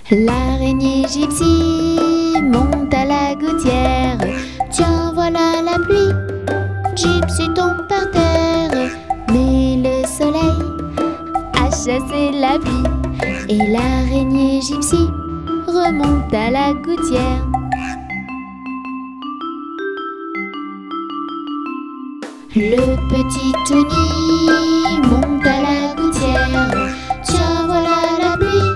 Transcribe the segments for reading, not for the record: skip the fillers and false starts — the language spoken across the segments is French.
L'araignée gypsy monte à la gouttière. Tiens, voilà la pluie. Gypsy tombe par terre. Mais le soleil a chassé la pluie. Et l'araignée gypsy remonte à la gouttière. Le petit Tony monte à la gouttière. Tiens, voilà la pluie.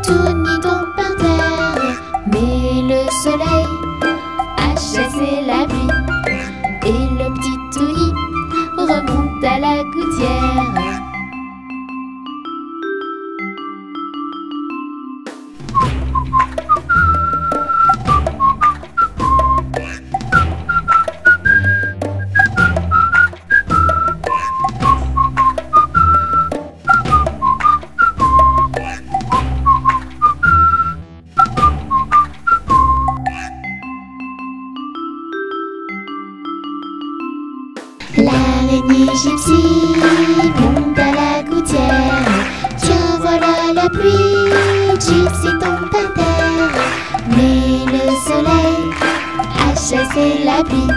Tony tombe par terre. Mais le soleil a chassé la pluie. Et le petit Tony remonte à la gouttière. L'araignée gypsy monte à la gouttière. Tiens, voilà la pluie. Gypsy tombe par terre. Mais le soleil a chassé la pluie.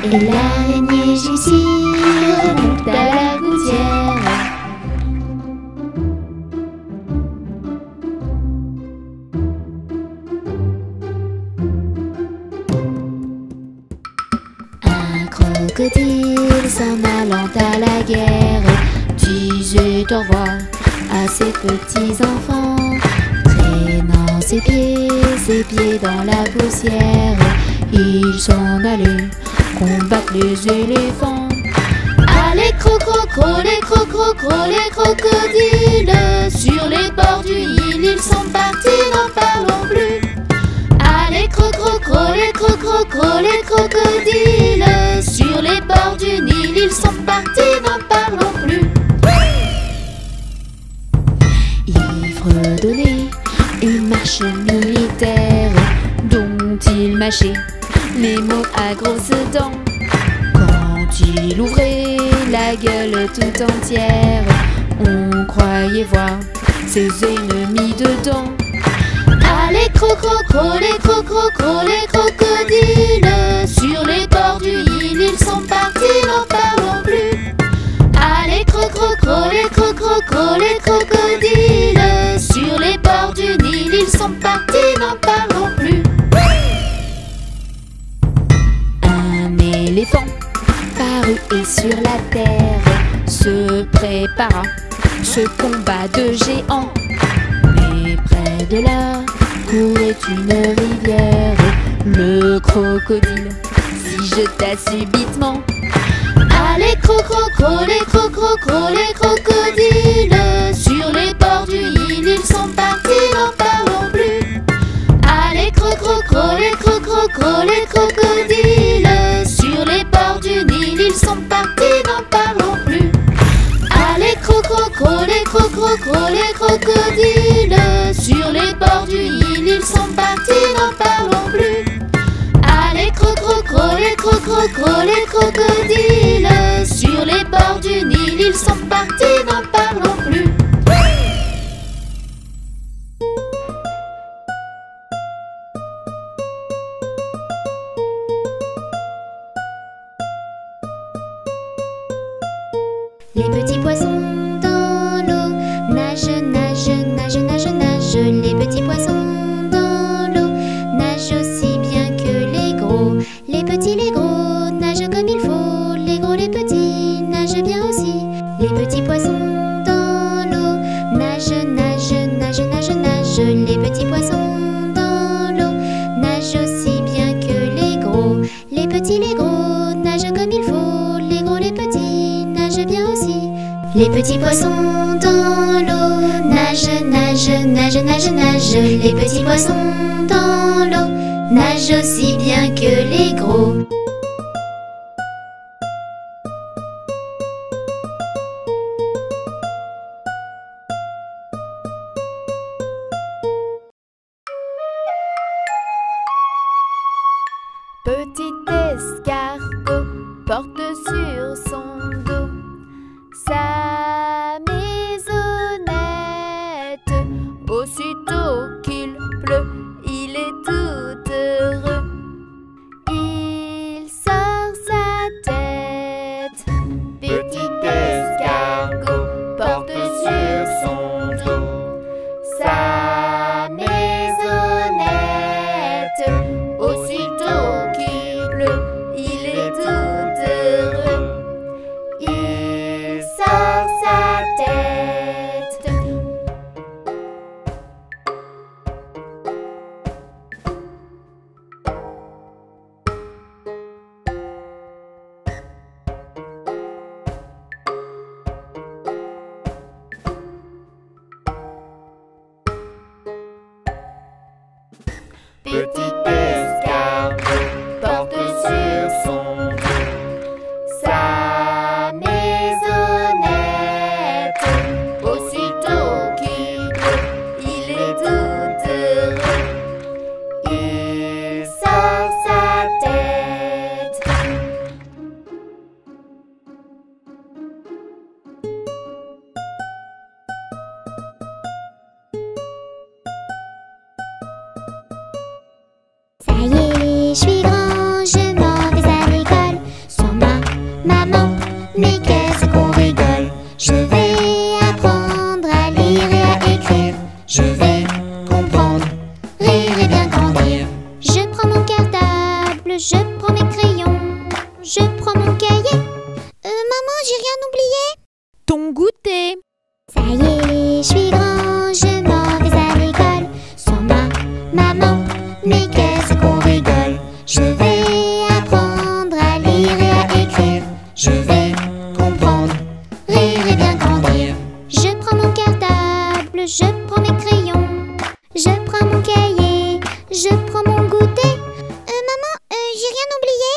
Et l'araignée gypsy remonte à la gouttière. Un crocodile s'en allant à la guerre disait au revoir à ses petits enfants, traînant ses pieds dans la poussière. Ils s'en allaient combattre les éléphants. Allez crocro, les crocodiles, sur les bords du Nil ils sont partis, n'en parlons plus. Allez crocro, les crocodiles, sur les bords du Nil ils sont partis, n'en parlons plus. Ils fredonnaient une marche militaire dont ils mâchaient les mots à grosses dents. Quand il ouvrait la gueule tout entière, on croyait voir ses ennemis dedans. Allez crocro, les crocodiles, sur les bords du Nil ils sont partis, n'en parlons plus. Allez crocro, les crocodiles, sur les bords du Nil ils sont partis, n'en parlons plus. Un éléphant parut et sur la terre se prépara ce combat de géants. Mais près de là courait une rivière. Le crocodile s'y jeta subitement. Allez crocro, les crocodiles, sur les bords du Nil ils sont partis, n'en parlons plus. Allez crocro, les crocodiles, sur les bords du Nil ils sont partis, n'en parlons plus. Allez crocro, les crocodiles, sur les bords du Nil ils sont partis, n'en parlons plus. Allez crocro, les crocodiles, sur les bords du Nil ils sont partis, n'en parlons plus. Les petits poissons dans l'eau nagent, nagent, nagent, nagent, nagent. Les petits poissons dans l'eau nagent aussi bien que les gros. Les petits, les gros nagent comme il faut. Les gros, les petits nagent bien aussi. Les petits poissons dans l'eau nagent, nagent, nagent, nagent, nagent. Les petits poissons dans l'eau nagent aussi bien que les gros. Les petits, les gros nagent comme il faut. Les gros, les petits nagent bien aussi. Les petits poissons dans l'eau nagent, nagent, nagent, nagent, nagent. Les petits poissons dans l'eau nagent aussi bien que les gros. Petit escargot porte sur son dos sa maisonnette. Aussitôt qu'il maman, mais qu'est-ce qu'on rigole. Je vais apprendre à lire et à écrire. Je vais comprendre, rire et bien grandir. Je prends mon cartable, je prends mes crayons, je prends mon cahier. Maman, j'ai rien oublié. Ton goûter. Ça y est, je suis grand, je m'en vais à l'école. Sans ma maman, mais qu'est-ce qu'on rigole. Je vais apprendre à lire et à écrire. Je vais comprendre, rire et bien grandir. Je prends mon cartable, je prends mes crayons, je prends mon cahier, je prends mon goûter. Maman, j'ai rien oublié.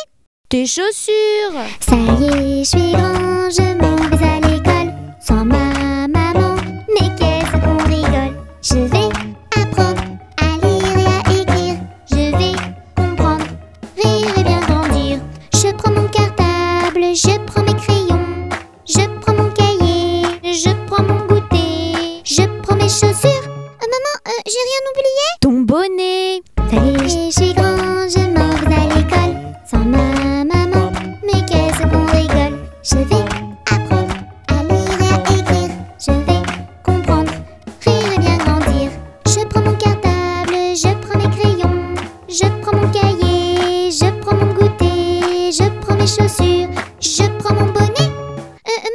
Tes chaussures. Ça y est, je suis grand, je m'en vais à l'école. Sans ma maman, mais qu'est-ce qu'on rigole. Je vais apprendre à lire et à écrire. Je vais comprendre, rire et bien grandir. Je prends mon cartable, je prends mes crayons, je prends mon cahier, je prends mon goûter, je prends mes chaussures. Maman, j'ai rien oublié. Ton bonnet. Ça y est, je suis grand, je m'en vais à l'école. Sans ma maman, mais qu'est-ce qu'on rigole. Je vais apprendre à lire et à écrire. Je vais comprendre, rire et bien grandir. Je prends mon cartable, je prends mes crayons, je prends mon cahier, je prends mon goûter, je prends mes chaussures, je prends mon bonnet.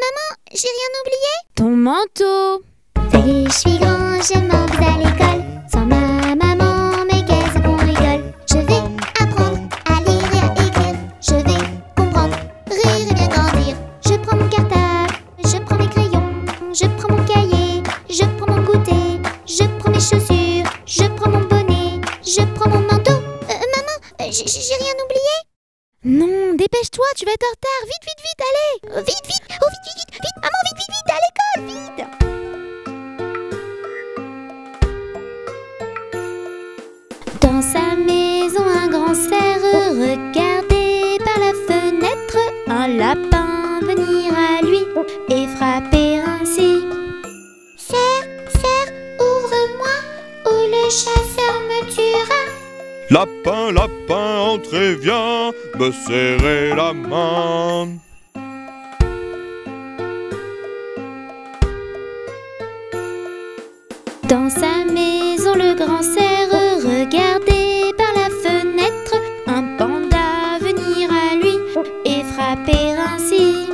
Maman, j'ai rien oublié. Ton manteau. Ça y est, je suis grand, je m'en vais à l'école. Sans ma maman, mais qu'est-ce qu'on rigole. Je vais apprendre à lire et à écrire. Je vais comprendre, rire et bien grandir. Je prends mon cartable, je prends mes crayons, je prends mon cahier, je prends mon goûter, je prends mes chaussures, je prends mon bonnet, je prends mon manteau. Maman, j'ai rien oublié. Non, dépêche-toi, tu vas être en retard. Vite, vite, vite, allez. Vite, vite, oh vite, vite, vite, vite, maman, vite, vite, vite, à l'école, vite. Dans sa maison, un grand cerf regardait par la fenêtre un lapin venir à lui et frapper ainsi. Cerf, cerf, ouvre-moi, ou le chasseur me tuera. Lapin, lapin, entrez, viens me serrer la main. Dans sa maison, le grand cerf regardait par la fenêtre un panda venir à lui et frapper ainsi.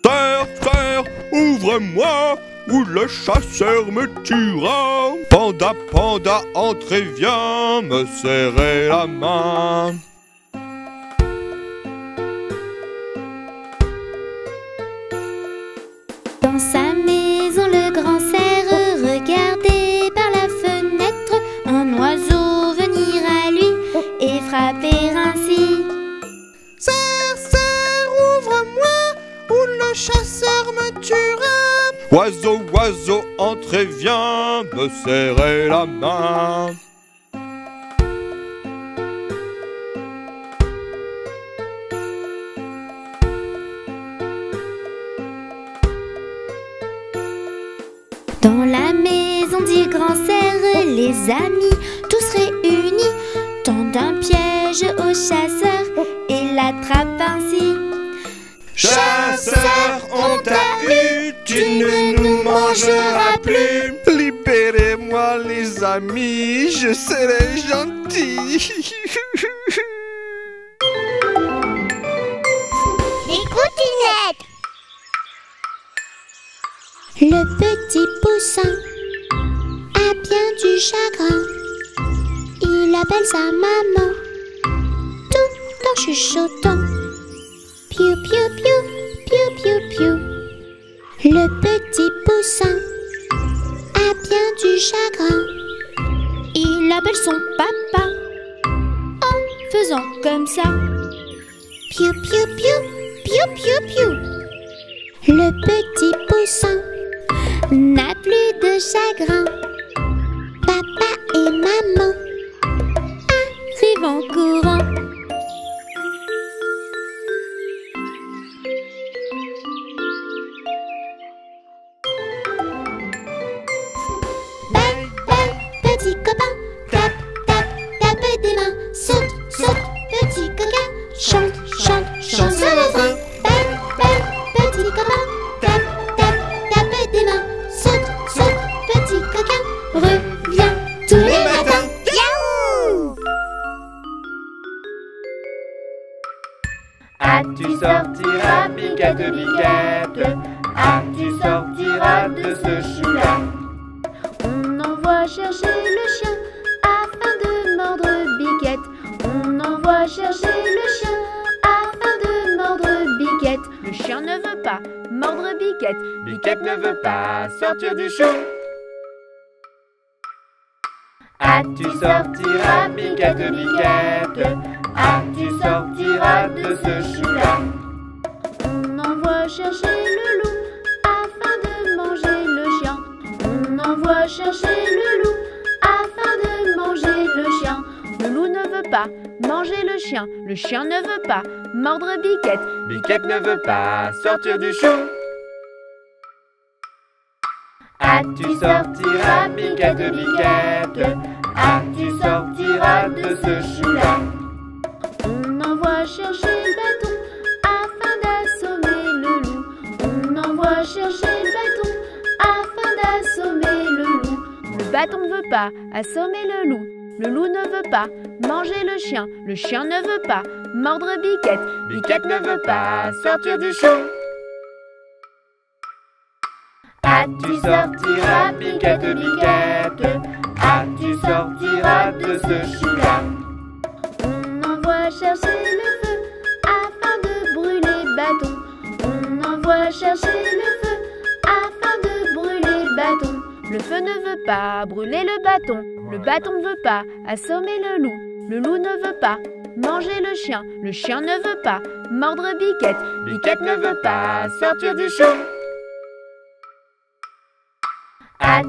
Cerf, cerf, ouvre-moi, ou le chasseur me tuera. Panda, panda, entrez, viens me serrer la main. Dans sa maison, le grand cerf regardait par la fenêtre un oiseau venir à lui et frapper ainsi. Cerf, cerf, ouvre-moi, ou le chasseur me tuera. Oiseau, oiseau, entrez, viens me serrer la main. Dans la maison du grand cerf, les amis, tous réunis, tendent un piège au chasseur et l'attrapent ainsi. Chasseur, on t'a eu, tu ne nous mangeras plus. Libérez-moi les amis, je serai gentil. Les coutinettes. Le petit poussin a bien du chagrin. Il appelle sa maman tout en chuchotant. Piou piou piou, piou piou piou. Le petit poussin a bien du chagrin. Il appelle son papa en faisant comme ça. Piou piou piou, piou piou piou. Le petit poussin n'a plus de chagrin. Papa et maman arrivent en courant. Bye bye, petit copain. Tape, tape, tape des mains. Saute, saute, petit coquin. Chante, chante, chante ce refrain. Bye sortiras, Biquette, Biquette? Tu sortiras de ce chou-là? On envoie chercher le chien afin de mordre Biquette. On envoie chercher le chien afin de mordre Biquette. Le chien ne veut pas mordre Biquette. Biquette ne veut pas sortir du chou. Tu sortiras, Biquette, Biquette? Tu sortiras de ce chou-là? On envoie chercher le loup afin de manger le chien. On envoie chercher le loup afin de manger le chien. Le loup ne veut pas manger le chien. Le chien ne veut pas mordre Biquette. Biquette ne veut pas sortir du chou. Tu sortiras, Biquette, Biquette? Tu sortiras de ce chou-là? On envoie chercher le bâton afin d'assommer le loup. On envoie chercher le bâton afin d'assommer le loup. Le bâton ne veut pas assommer le loup. Le loup ne veut pas manger le chien. Le chien ne veut pas mordre Biquette. Biquette ne veut pas sortir du chou. Tu sortiras, Biquette, Biquette? Tu sortiras de ce chou-là? On envoie chercher le feu afin de brûler le bâton. On envoie chercher le feu afin de brûler le bâton. Le feu ne veut pas brûler le bâton. Le bâton ne veut pas assommer le loup. Le loup ne veut pas manger le chien. Le chien ne veut pas mordre Biquette. Biquette ne veut pas sortir du chou.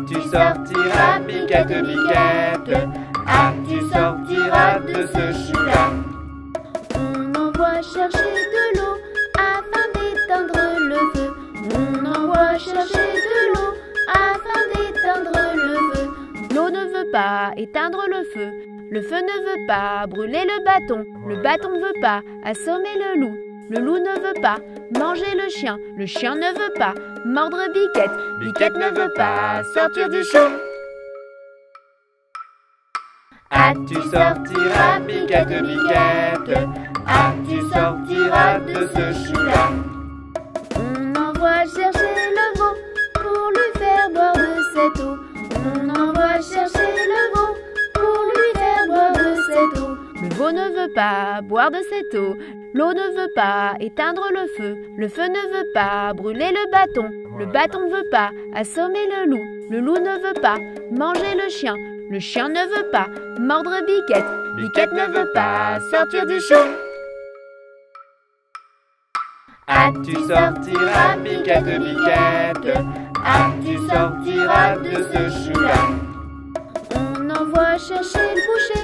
Tu sortiras, Biquette, Biquette? Tu sortiras de ce chou-là? On envoie chercher de l'eau afin d'éteindre le feu. On envoie chercher de l'eau afin d'éteindre le feu. L'eau ne veut pas éteindre le feu. Le feu ne veut pas brûler le bâton. Le bâton ne veut pas assommer le loup. Le loup ne veut pas manger le chien. Le chien ne veut pas mordre Biquette. Biquette ne veut pas sortir du chou. Tu sortiras, Biquette, Biquette? Tu sortiras de ce chou-là? On envoie chercher le veau pour lui faire boire de cette eau. On envoie chercher le veau pour lui faire boire de cette eau. Le veau ne veut pas boire de cette eau. L'eau ne veut pas éteindre le feu. Le feu ne veut pas brûler le bâton. Le bâton ne veut pas assommer le loup. Le loup ne veut pas manger le chien. Le chien ne veut pas mordre Biquette. Biquette ne veut pas sortir du chou. Tu sortiras, Biquette, Biquette? Tu sortiras de ce chou-là? On envoie chercher le boucher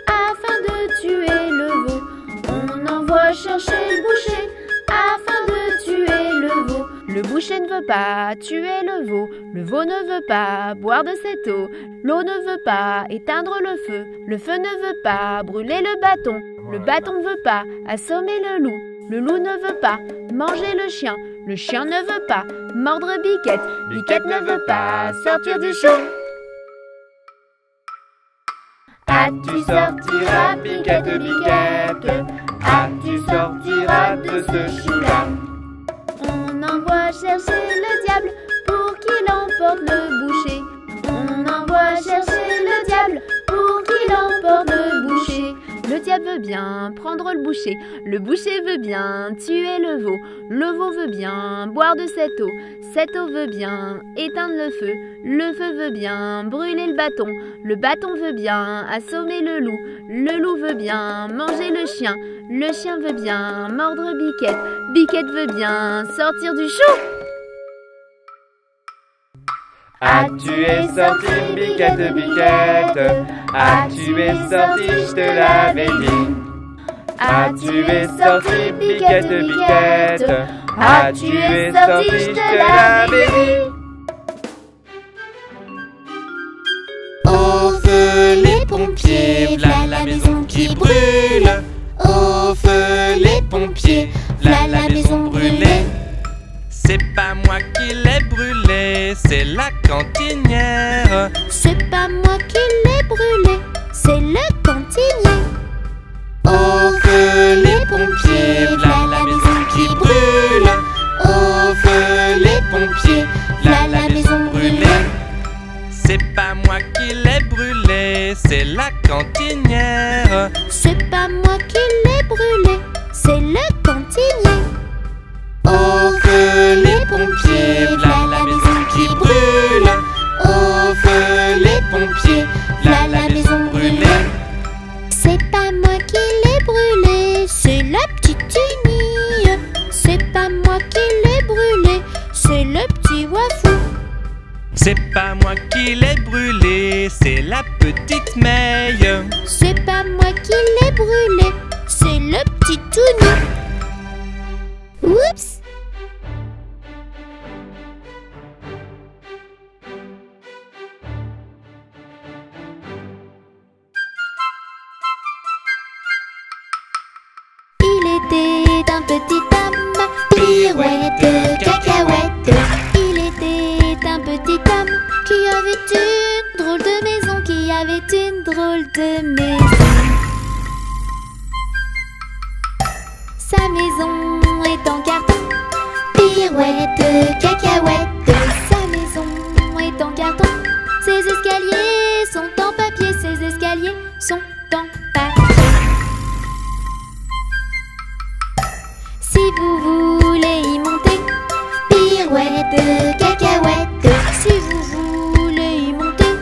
afin de tuer le veau. On envoie chercher le boucher afin de tuer le veau. Le boucher ne veut pas tuer le veau. Le veau ne veut pas boire de cette eau. L'eau ne veut pas éteindre le feu. Le feu ne veut pas brûler le bâton. Le bâton ne veut pas assommer le loup. Le loup ne veut pas manger le chien. Le chien ne veut pas mordre Biquette. Biquette ne veut pas sortir du chou. Tu sortiras, Biquette, Biquette? Tu sortiras de ce chou-là? On envoie chercher le diable pour qu'il emporte le boucher. On envoie chercher le diable pour qu'il emporte le boucher. Le diable veut bien prendre le boucher. Le boucher veut bien tuer le veau. Le veau veut bien boire de cette eau. Cette eau veut bien éteindre le feu. Le feu veut bien brûler le bâton. Le bâton veut bien assommer le loup. Le loup veut bien manger le chien. Le chien veut bien mordre Biquette. Biquette veut bien sortir du chou. Tu es sorti, Biquette, Biquette? Tu es sorti, je te l'avais dit. Tu es sorti, Biquette, Biquette? Tu es sorti, je te l'avais dit. Au feu les pompiers, v'là la maison qui brûle. Au feu les pompiers, v'là la maison brûlée. C'est pas moi qui l'ai brûlé, c'est la cantinière. C'est pas moi qui l'ai brûlé, c'est le cantinier. Au feu les pompiers, v'là la maison qui pompiers, v'là la maison qui brûle. Au feu les pompiers, v'là la maison brûlée. C'est pas moi qui l'ai brûlé, c'est la petite Tini. C'est pas moi qui l'ai brûlé, c'est le petit Wafou. C'est pas moi qui l'ai brûlé, c'est la petite Meille. C'est pas moi qui l'ai brûlé, c'est le petit Touni. Oups! Il était un petit homme, pirouette, cacahuète. Il était un petit homme qui avait une drôle de maison, qui avait une drôle de maison. Sa maison est en carton, pirouette, cacahuète. Sa maison est en carton, ses escaliers sont en papier, ses escaliers sont en papier. Si vous voulez y monter, pirouette, cacahuète. Si vous voulez y monter,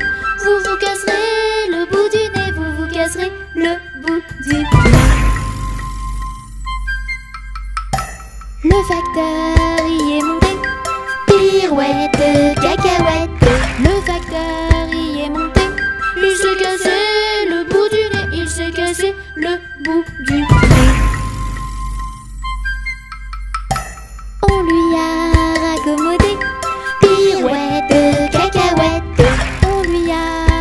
vous vous casserez le bout du nez, vous vous casserez le bout du nez. Le facteur y est monté, pirouette, cacahuète. Le facteur y est monté, il s'est cassé le bout du nez, il s'est cassé le bout du nez. On lui a raccommodé, pirouette, cacahuète. On lui a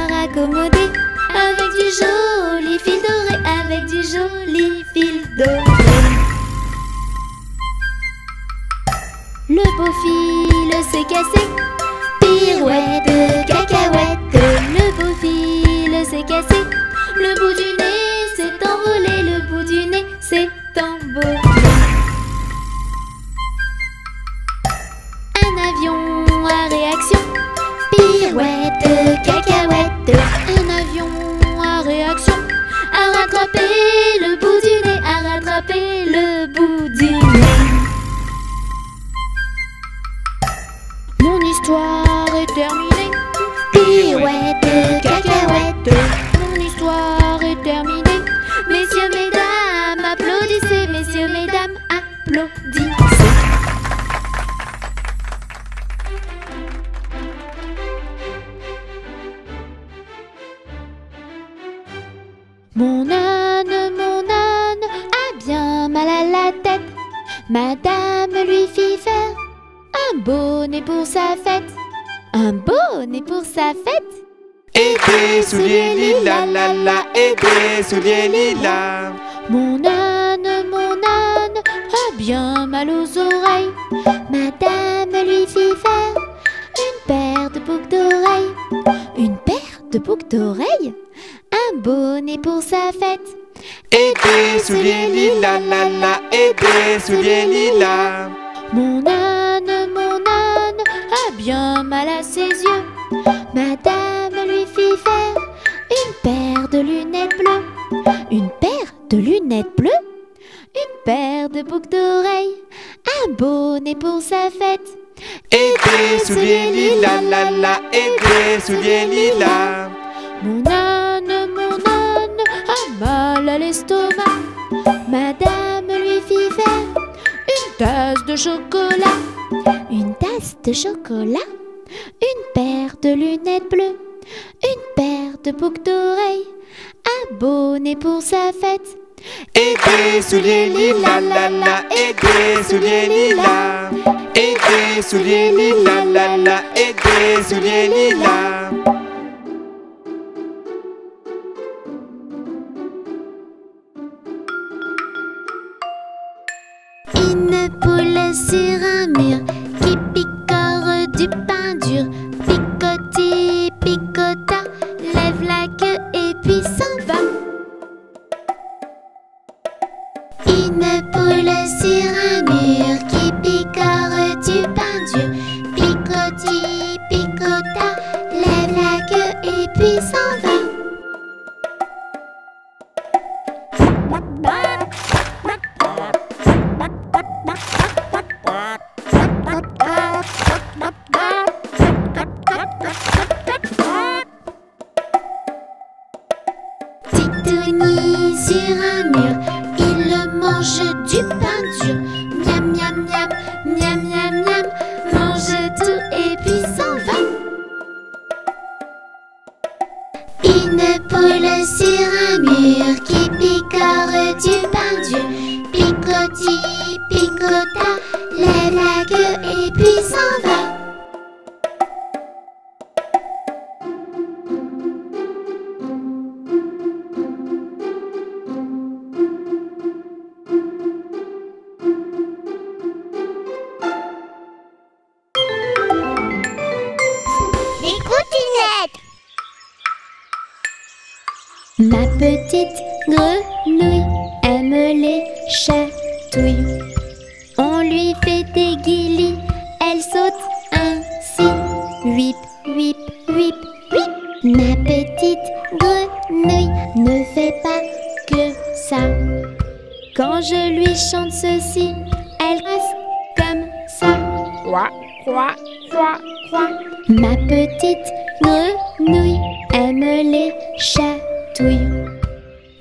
raccommodé avec du joli fil doré, avec du joli fil doré. Le beau fil s'est cassé, pirouette, cacahuète. Le beau fil s'est cassé, le bout du nez s'est envolé, le bout du nez s'est envolé. Un avion à réaction, pirouette, cacahuète. Un avion à réaction a rattrapé le bout du nez, a rattrapé le bout du nez. Mon histoire est terminée, pirouette, cacahuète. Mon histoire est terminée. Messieurs, mesdames, applaudissez. Messieurs, mesdames, applaudissez. Mon âne a bien mal à la tête. Madame lui fit faire un bonnet pour sa fête. Un bonnet pour sa fête. Et des souliers lilas, la la, et des souliers lilas. Mon âne a bien mal aux oreilles. Madame lui fit faire une paire de boucles d'oreilles. Une paire de boucles d'oreilles. Un bonnet pour sa fête. Et des souliers lilas, la la, et des souliers lilas. Mon âne a bien mal à ses yeux. Madame lui fit faire une paire de lunettes bleues. Une paire de lunettes bleues. Une paire de boucles d'oreilles. Un bonnet pour sa fête. Et des souliers lilas, la la, et des souliers lilas. Mon âne a mal à l'estomac. Madame lui fit faire une tasse de chocolat. Une tasse de chocolat. Une paire de lunettes bleues. Une paire de boucles d'oreilles. Un bonnet pour sa fête. Et des souliers lilas, la la, et des souliers lilas. Et des souliers lilas, la la, et des souliers lilas. Une poule sur un mur qui picore du pain dur. Picoti, picota, lève la queue et puis s'en va. Une poule sur un mur qui picore du pain dur. Picoti, picota, lève la queue et puis s'en va. miam miam, miam miam miam, mange tout et puis s'en va. Une poule sur un mur qui picore du pain dur. Picoti, picota, lève la queue et puis s'en va. Ma petite grenouille aime les chatouilles. On lui fait des guilis, elle saute ainsi. Whip, whip, whip, whip. Ma petite grenouille ne fait pas que ça. Quand je lui chante ceci, elle reste comme ça. Croix, croix, croix, croix. Ma petite grenouille aime les chatouilles.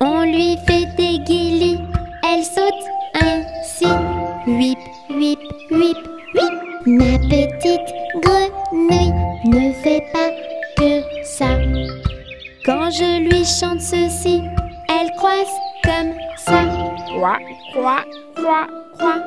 On lui fait des guilis, elle saute ainsi. Whip, whip, whip, whip. Ma petite grenouille ne fait pas que ça. Quand je lui chante ceci, elle croise comme ça. Croix, croix, croix, croix.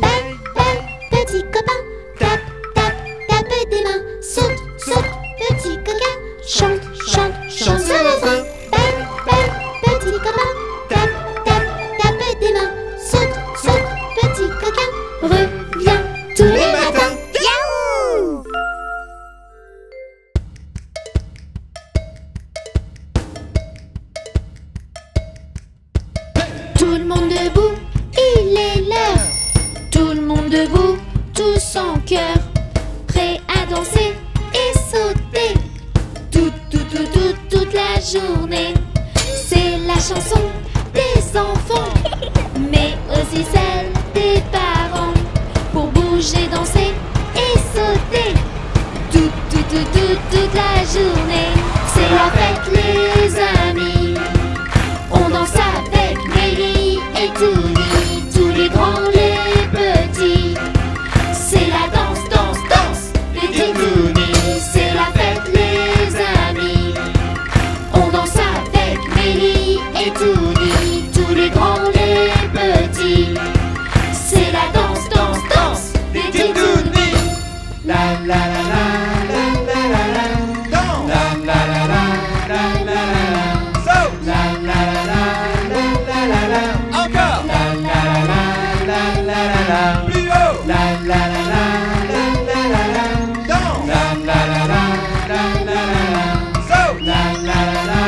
Bap, bap, petit copain, tape, tape, tape des mains. Saute, saute, petit coquin, chante, chante, chante sur le feu. Bap, bap, petit copain, tape, tape, tape des mains. Saute, saute, petit coquin, reviens tous les matins. Yaouh! Tout le monde debout, il est l'heure. Tout le monde debout, tous en chœur, prêt à danser et sauter toute la journée. C'est la chanson des enfants, mais aussi celle des parents, pour bouger, danser et sauter toute la journée. C'est la fête les amis, on danse avec Mélie et Touni, tous les grands, les petits. C'est la danse, danse, danse des Titounis. C'est la fête les amis, on danse avec Mélie et Touni, tous les grands, les petits. C'est la danse, danse, danse des Titounis. La la la la la la la la. Danse. La la la la la la la la. Saute. La la la la la la la la. Encore. La la la la la la la. Plus haut. La la la la la la la la. Danse. La la la la la la la la. Saute. La la la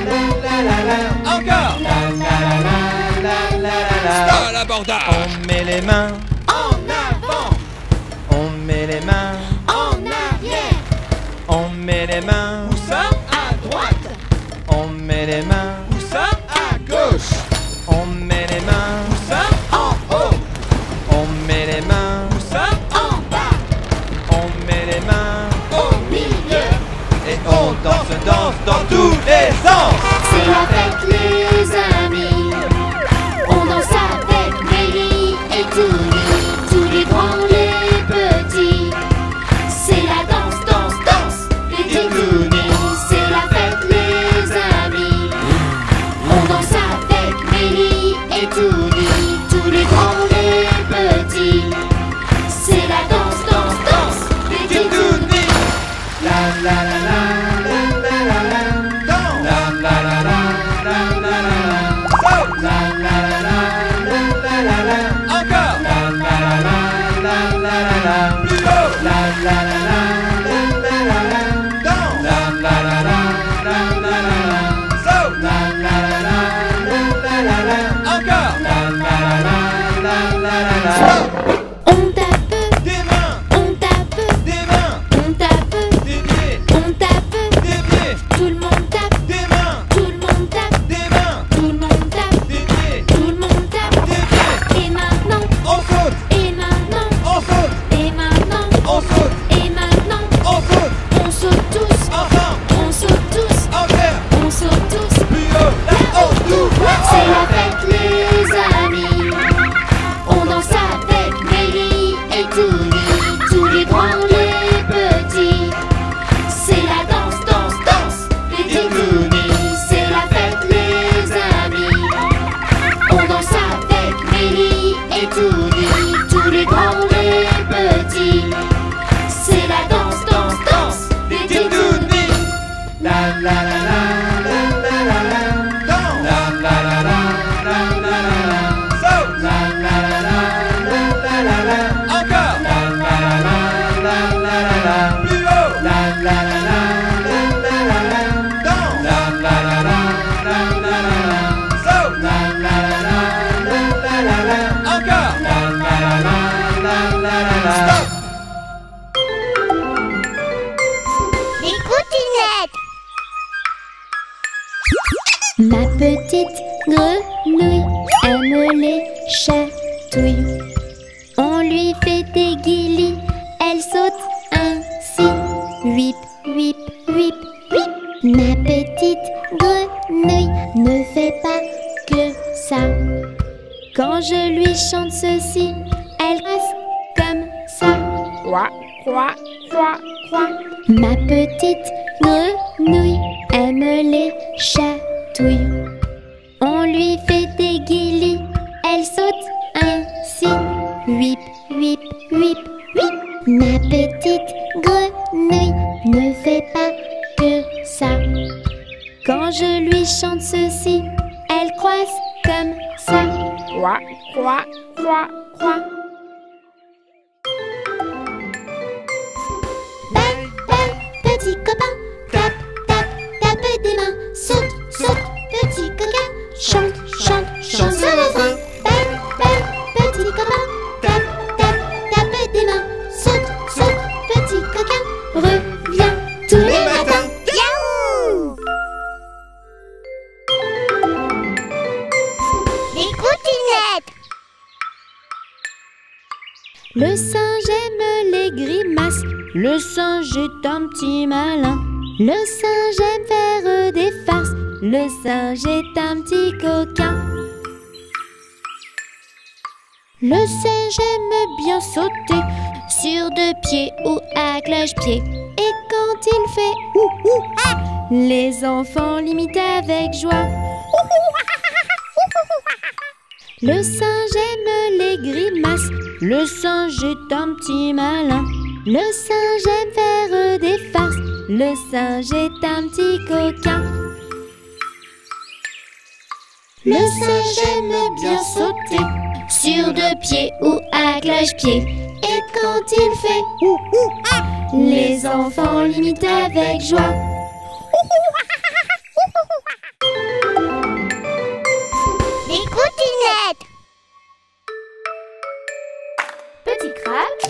la la la la. Encore. La la la la la la la. Stop l'abordage. On met les mains, En avant, on met les mains, en arrière, on met les mains, Où ça? à droite, on met les mains, Où ça? À gauche. on met les mains, Où ça? en haut, on met les mains, Où ça? en bas, on met les mains, au milieu. et on danse, danse dans tous les sens. C'est la fête les amis, on danse avec Mélie et Touni, tous les grands, les petits. C'est la danse, danse, danse des Titounis. C'est la fête les amis, on danse avec Mélie et Touni, tous les grands, les petits. C'est la danse, danse, danse des Titounis. La la la la la la la la. Danse. La la la la la la la la. Saute. La la la la la la la la. Encore. La la la la la la la la. Plus haut. La la la la la la la la. Danse. La la la la la la la la. Saute. La la la la la la la la. Encore. La la la la la la la. Stop. On tape, Des mains. on tape, Des mains. on tape, Des pieds. on tape. Des pieds. Tout le monde tape, Des mains. tout le monde tape, Des mains. tout le monde tape, Des pieds. tout le monde tape. Des pieds. Et maintenant, On saute. et maintenant, On saute. et maintenant, On saute. et maintenant. On saute. On saute tous, Ensemble. on saute tous, En l'air. on saute tous. Plus haut. Là-haut. Tout. C'est la fête les petite grenouille aime les chatouilles. On lui fait des guilis, elle saute ainsi. Whip, whip, whip, whip. Ma petite grenouille ne fait pas que ça. Quand je lui chante ceci, elle reste comme ça. Croix, croix, croix, croix. Ma petite grenouille aime les chatouilles. On lui fait des guilis, elle saute ainsi. Whip, whip, whip, whip. Ma petite grenouille ne fait pas que ça. Quand je lui chante ceci, elle croise comme ça. Croix, croix, croix, croix. Balle, balle, petit copain, tape, tape, tape des mains. Saute, saute, petit coquin, chante, chante, chante ce refrain. Balle, balle, petit copain, tape, tape, tape des mains. Saute, saute, petit coquin, reviens tous les matins. Yahoo! Les coutinettes. Le singe aime les grimaces. Le singe est un petit malin. Le singe aime faire des farces. Le singe est un petit coquin. Le singe aime bien sauter sur deux pieds ou à cloche-pied. Et quand il fait ouh ouh ah, les enfants l'imitent avec joie. Le singe aime les grimaces. Le singe est un petit malin. Le singe aime faire des farces. Le singe est un petit coquin. Le singe aime bien sauter sur deux pieds ou à cloche-pied. Et quand il fait ouh ouh ah, les enfants l'imitent avec joie. Les coutinettes. Petit crabe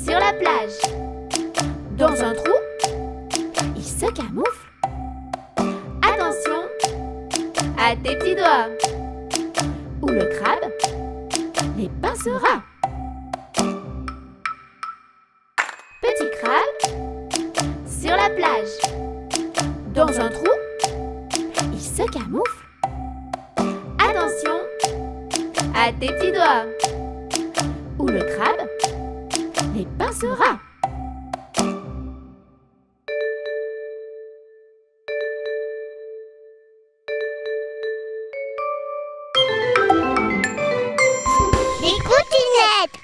sur la plage. Dans un trou, il se camoufle. Attention à tes petits doigts. Ou le crabe les pincera. Petit crabe sur la plage. Dans un trou, il se camoufle. Attention à tes petits doigts. Ou le crabe les pincera. Les coutinettes.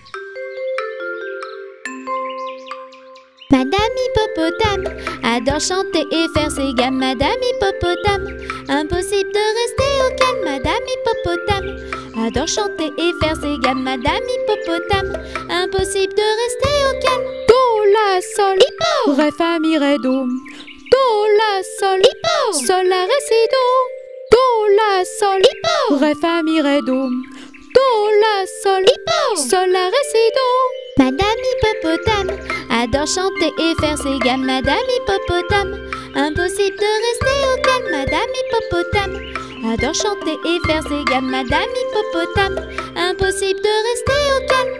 Madame Hippopotame adore chanter et faire ses gammes. Madame Hippopotame, impossible de rester au calme. Madame Hippopotame adore chanter et faire ses gammes. Madame Hippopotame, impossible de rester au calme. Do, la, sol, Hippo. ré, fa, mi, ré, do. Do, la, sol, Hippo. sol, la, ré, si, do. Do, la, sol, Hippo. ré, fa, mi, ré, do. Do, la, sol, Hippo. sol, la, ré, si, do. Madame Hippopotame adore chanter et faire ses gammes. Madame Hippopotame, impossible de rester au calme. Madame Hippopotame adore chanter et faire ses gammes. Madame Hippopotame, impossible de rester au calme.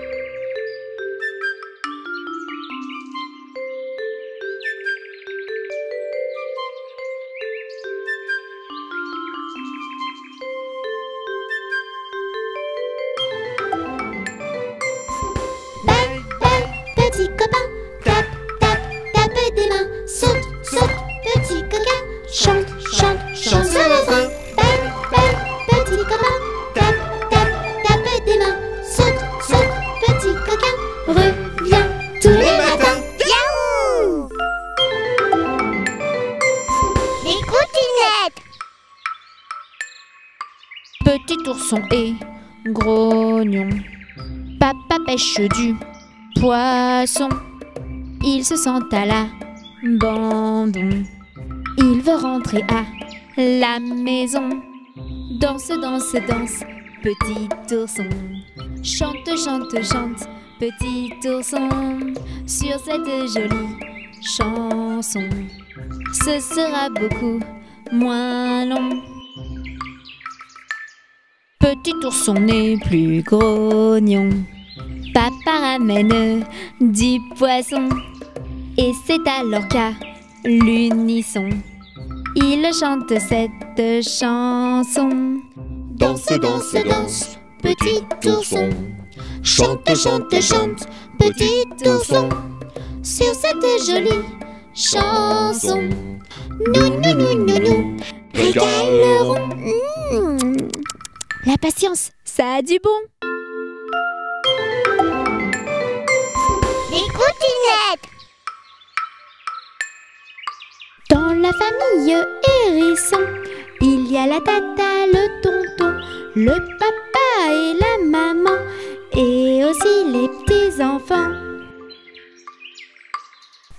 Balle, balle, petit copain, tape, tape, tape des mains. Saute, saute, petit coquin, chante, chante, chante ce refrain. Balle, balle, petit copain, tape, tape, tape des mains. Saute, saute, petit coquin, reviens tous les matins. Yahoo! Les coutinettes. Petit ourson et grognon. Papa pêche du poisson. Il se sent à l'abandon. Il veut rentrer à la maison. Danse, danse, danse, petit ourson. Chante, chante, chante, petit ourson. Sur cette jolie chanson. Ce sera beaucoup moins long. Petit ourson n'est plus grognon. Papa ramène du poisson. Et c'est alors qu'à l'unisson, il chante cette chanson. Danse, danse, danse, petit ourson. Chante, chante, chante, petit ourson. Sur cette jolie chanson, nous régalerons. La patience, ça a du bon. Les coutinettes. Dans la famille hérisson, il y a la tata, le tonton, le papa et la maman, et aussi les petits-enfants.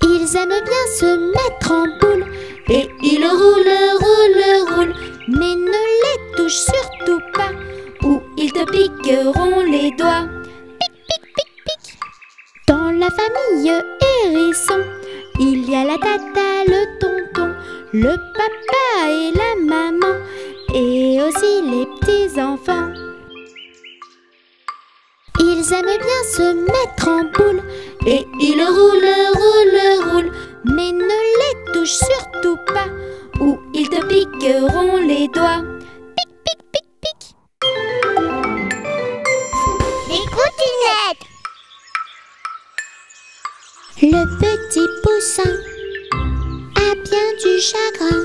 Ils aiment bien se mettre en boule, et ils roulent, mais ne les touche surtout pas, ou ils te piqueront les doigts. Pic, pic, pic, pic. Dans la famille hérisson, il y a la tata, le tonton, le papa et la maman, et aussi les petits-enfants. Ils aiment bien se mettre en boule, et ils roulent, mais ne les touche surtout pas, ou ils te piqueront les doigts. Pic, pic, pic, pic. Les coutinettes. Le petit poussin a bien du chagrin.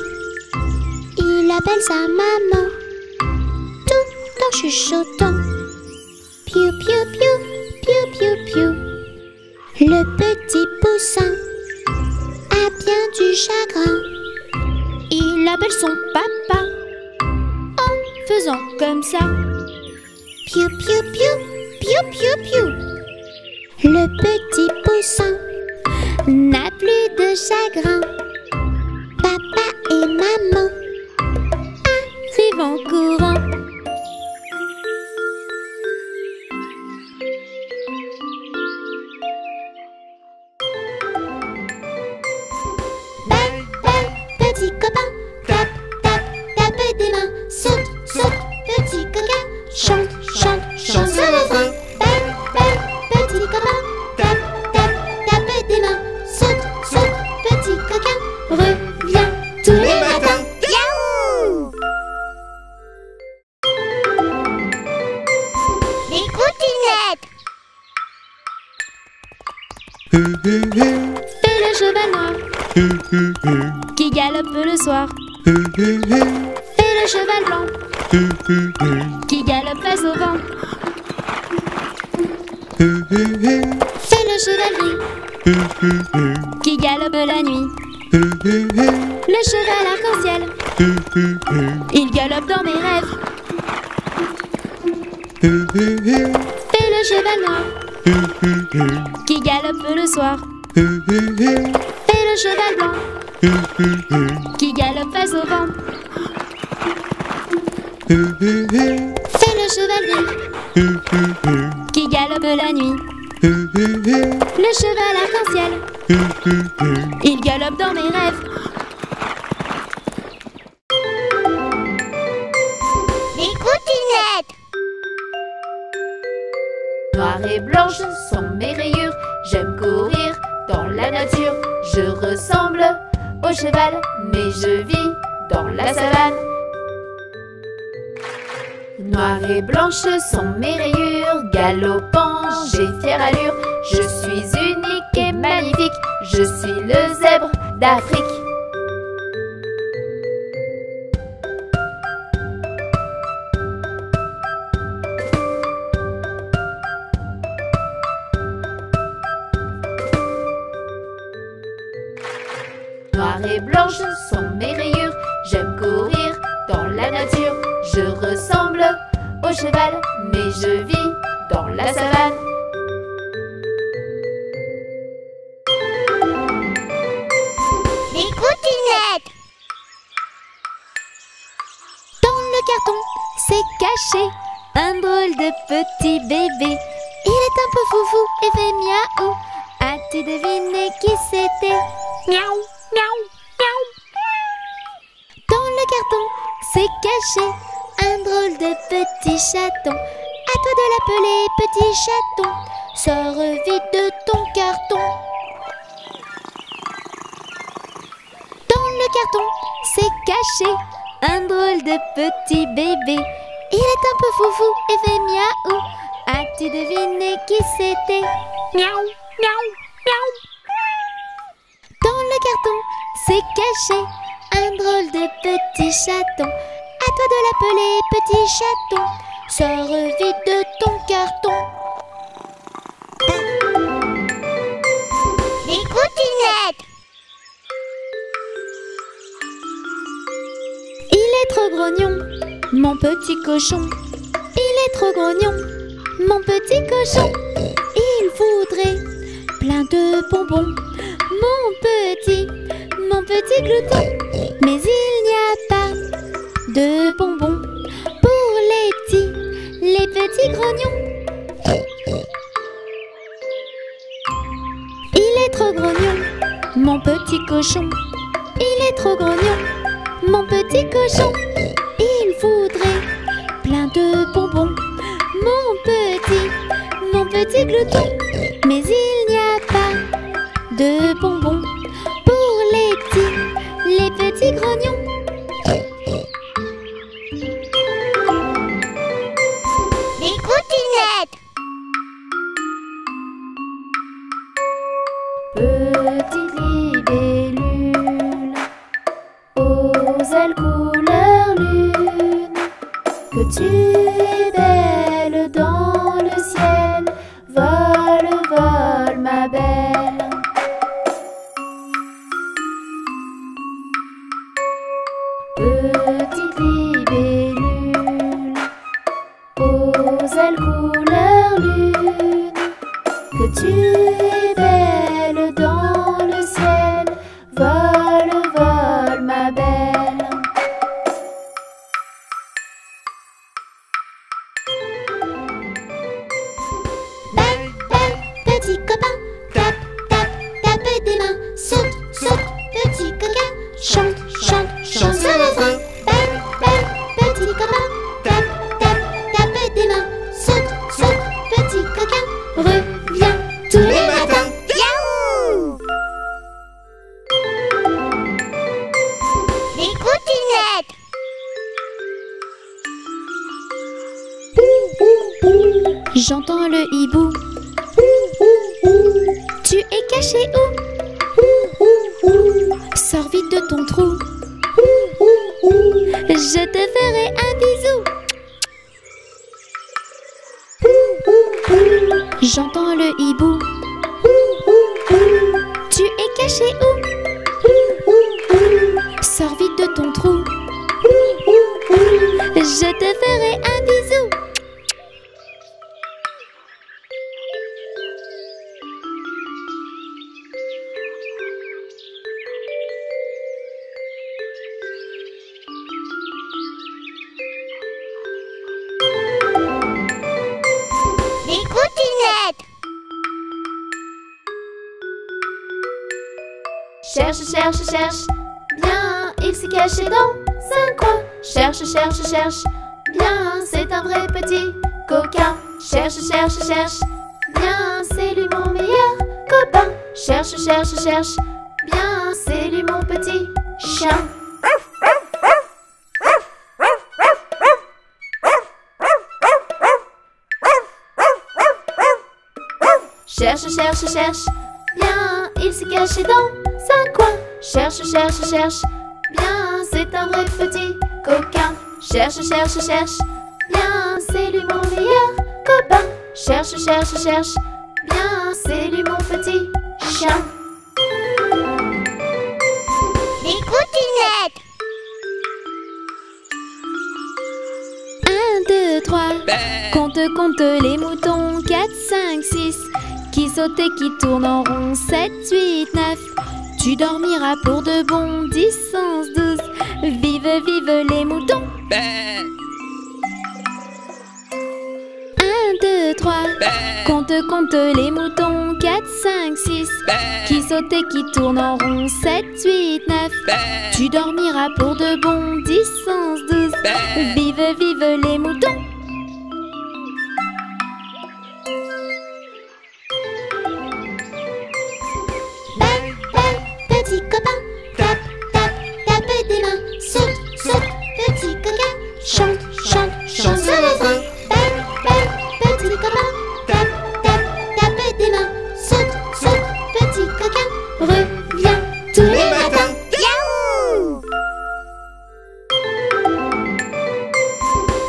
Il appelle sa maman tout en chuchotant. Piou, piou, piou, piou, piou, piou. Le petit poussin a bien du chagrin. Il appelle son papa en faisant comme ça. Piou, piou, piou, piou, piou, piou. Le petit poussin n'a plus de chagrin. Papa et maman arrivent en courant. Bye, bye, petit copain. Tape, tape, tape des mains. Saute, saute, petit coquin. Chante, chante, chante sur le frein. Bye, bye, petit copain. Tape, tape, tape des mains. Saute, saute, petit coquin. Reviens tous les matins. Yaou! Les coutinettes. Fais le cheval noir qui galope le soir. Fais le cheval blanc qui galope face au vent. Fais le cheval gris qui galope la nuit. Le cheval arc-en-ciel, il galope dans mes rêves. Fais le cheval noir qui galope le soir. Fais le cheval blanc qui galope face au vent. Fais le cheval gris qui galope la nuit. Le cheval arc-en-ciel, il galope dans mes rêves. Les coutinettes. Noir et blanche sont mes rayures. J'aime courir dans la nature. Je ressemble au cheval, mais je vis dans la savane. Noir et blanche sont mes rayures. Galopant, j'ai fière allure. Je suis unique et magnifique. Je suis le zèbre d'Afrique. Noir et blanche sont mes rayures. J'aime courir dans la nature. Je ressemble au cheval, mais je vis dans la savane. Les coutinettes. Dans le carton, c'est caché un drôle de petit bébé. Il est un peu foufou et fait miaou. As-tu deviné qui c'était? Miaou, miaou, miaou. Dans le carton, c'est caché un drôle de petit chaton. À toi de l'appeler petit chaton. Sors vite de ton carton. Dans le carton, c'est caché un drôle de petit bébé. Il est un peu foufou et fait miaou. As-tu deviné qui c'était? Miaou, miaou, miaou. Dans le carton, c'est caché un drôle de petit chaton. À toi de l'appeler petit chaton. Sors vite de ton carton. Les coutinettes. Il est trop grognon, mon petit cochon. Il est trop grognon, mon petit cochon. Il voudrait plein de bonbons, mon petit glouton. Mais il n'y a pas de bonbons pour les petits grognons. Il est trop grognon, mon petit cochon. Il est trop grognon, mon petit cochon. Il voudrait plein de bonbons, mon petit glouton. Mais il n'y a pas de bonbons pour les petits grognons. Les coutinettes. Petite libellule aux ailes couleur lune, que tu es belle dans le ciel. Vole, vole, ma belle. Petite libellule aux ailes couleur lune, que tu es belle dans le ciel. Vole, vole, ma belle. Belle, belle, petit copain. Tape, tape, tape des mains. Saute, saute, petit coquin. Chante, chante, chante ce refrain. Belle, belle, petit copain. Tape, tape, tape des mains. Saute, saute, petit coquin. Reviens tous les matins. Yaou! Les coutinettes. J'entends le hibou. Tu es caché où? Sors vite de ton trou. Je te ferai un bisou. J'entends le hibou. Tu es caché où? Sors vite de ton trou. Je te ferai un bisou. Les coutinettes. Cherche, cherche, cherche, bien, il s'est caché dans un coin. Cherche, cherche, cherche, bien, c'est un vrai petit coquin. Cherche, cherche, cherche, bien, c'est lui mon meilleur copain. Cherche, cherche, cherche, bien, c'est lui mon petit chien. Cherche, cherche, cherche, bien, il s'est caché dans un coin. Cherche, cherche, cherche, bien, c'est un vrai petit coquin. Cherche, cherche, cherche, bien, c'est lui mon meilleur copain. Cherche, cherche, cherche, bien, c'est lui mon petit chien. Les coutinettes. 1, 2, 3. Compte, compte les moutons. 4, 5, 6. Qui saute et qui tourne en rond. 7, 8, 9. Tu dormiras pour de bon. 10, 11, 12. Vive, vive les moutons. 1, 2, 3. Compte, compte les moutons. 4, 5, 6. Qui saute et qui tourne en rond. 7, 8, 9. Tu dormiras pour de bon. 10, 11, 12. Vive, vive les moutons. Petit copain, tape, tape, tape des mains. Saute, saute, petit coquin. Chante, chante, chante sur le frein. Petit copain, tape, tape, tape des mains. Saute, saute, petit coquin. Reviens tous les matins. Yaouh!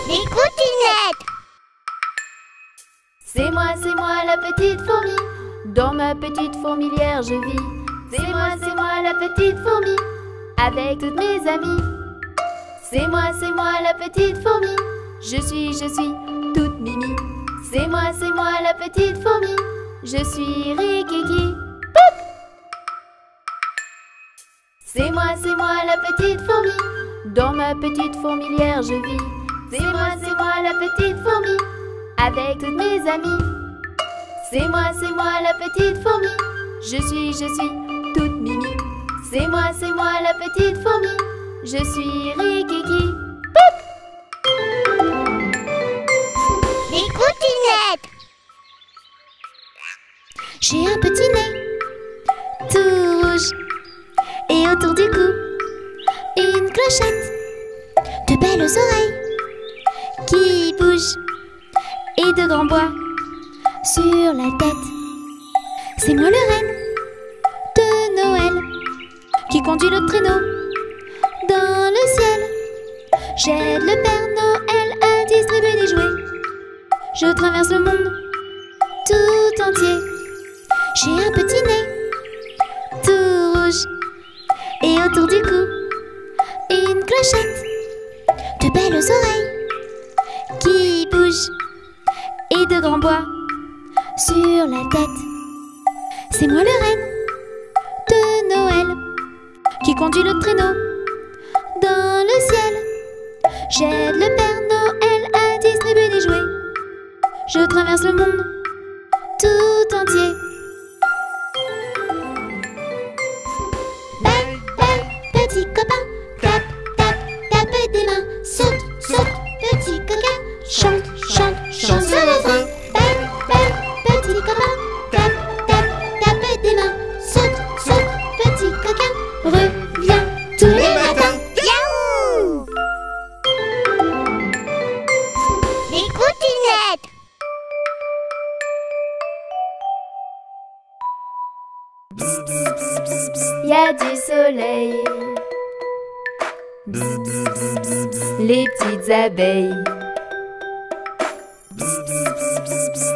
Les coutinettes. C'est moi la petite fourmi. Dans ma petite fourmilière je vis. C'est moi la petite fourmi. Avec toutes mes amies. C'est moi la petite fourmi. Je suis toute mimi. C'est moi la petite fourmi. Je suis Rikiki. Poup! C'est moi la petite fourmi. Dans ma petite fourmilière je vis. C'est moi la petite fourmi. Avec toutes mes amies. C'est moi la petite fourmi. Je suis toute mimi. C'est moi la petite fourmi. Je suis Rikiki. Poup! Les coutinettes. J'ai un petit nez tout rouge et autour du cou une clochette, de belles oreilles qui bougent et de grands bois sur la tête. C'est moi le renne de Noël qui conduit le traîneau dans le ciel. J'aide le Père Noël à distribuer des jouets. Je traverse le monde tout entier. J'ai un petit nez tout rouge et autour du cou une clochette, de belles oreilles qui bougent et de grands bois sur la tête. C'est moi le renne de Noël qui conduit le traîneau dans le ciel. J'aide le Père Noël à distribuer des jouets. Je traverse le monde tout entier. Petit copain, tape, tape, tape des mains. Saute, saute, petit coquin. Chante, chante, chante sur le frein. Petit copain, tape, tape, tape des mains. Saute, saute, petit coquin. Reviens tous les matins. Yaouh! Les coutinettes. Y a du soleil. Les petites abeilles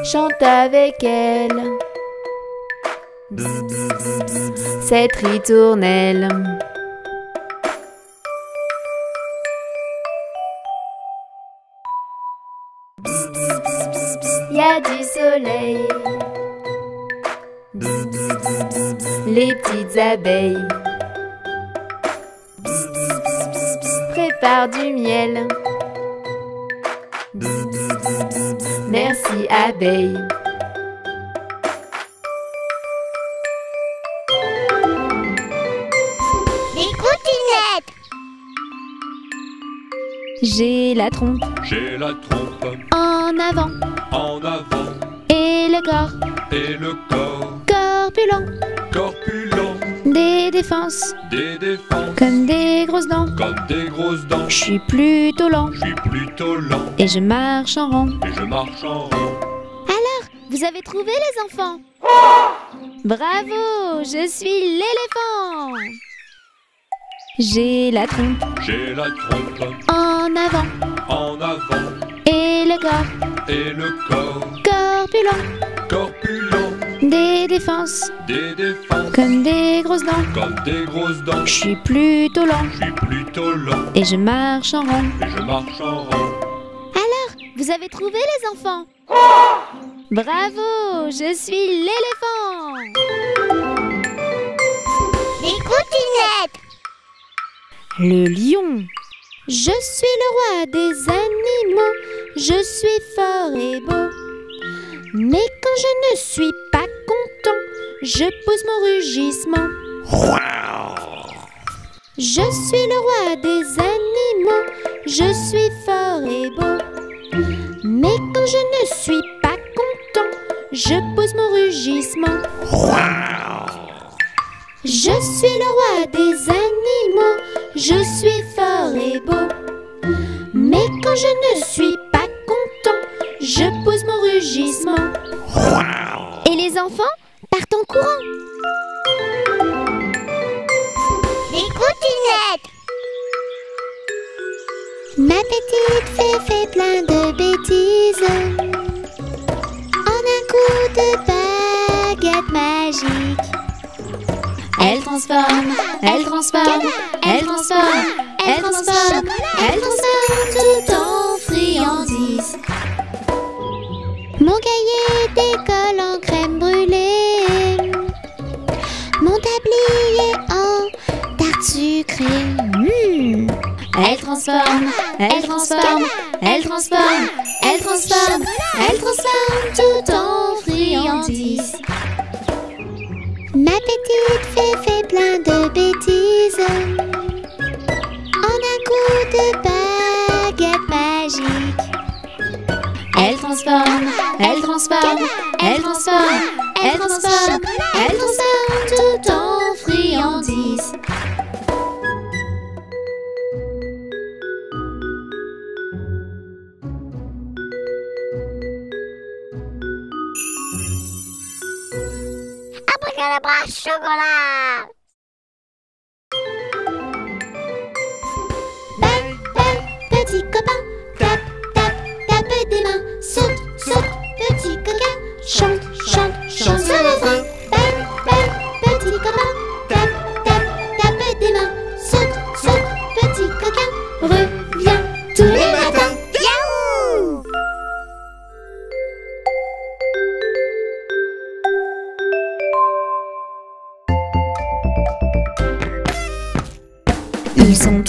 chantent avec elle. Cette ritournelle. Y a du soleil. Les petites abeilles préparent du miel. Merci abeille. Les coutinettes. J'ai la trompe J'ai la trompe en avant en avant et le corps et le corps corpulent. corpulent. Des défenses Des défenses comme des grosses dents. comme des grosses dents. Je suis plutôt lent Je suis plutôt lent et je marche en rond. et je marche en rond. Alors, vous avez trouvé les enfants? Bravo, je suis l'éléphant. J'ai la trompe J'ai la trompe en avant en avant et le corps et le corps corpulent. corpulent. Des défenses Des défenses comme des grosses dents. comme des grosses dents. Je suis plutôt lent Je suis plutôt lent et je marche en rond. et je marche en rond. Alors, vous avez trouvé les enfants? Bravo, je suis l'éléphant. Les coutinettes. Le lion. Je suis le roi des animaux. Je suis fort et beau. Mais quand je ne suis pas content, je pousse mon rugissement. Je suis le roi des animaux, je suis fort et beau. Mais quand je ne suis pas content, je pose mon rugissement. Je suis le roi des animaux, je suis fort et beau. Mais quand je ne suis pas content, je pose mon rugissement. Et les enfants partent en courant. Les cottinettes. Ma petite fée fait plein de bêtises. En un coup de baguette magique, elle transforme, elle transforme, elle transforme, elle transforme, elle transforme tout en friandise. Mon cahier d'école en crème brûlée, mon tablier en tarte sucrée. Elle transforme, elle transforme, elle transforme, elle transforme, elle transforme tout en friandise. Ma petite fée fait plein de bêtises. En un coup de baguette magique, elle transforme, elle transforme, elle transforme, elle transforme, elle transforme tout en friandise. Abracadabra chocolat. Balle, balle, petit copain, tape, tape, tape des mains. Saute, saute, petit coquin, chante, chante, chante ce refrain. Balle, balle, petit copain, tape, tape, tape des mains. Saute, saute, petit coquin, reviens tous les matins. Yahoo! Ils sont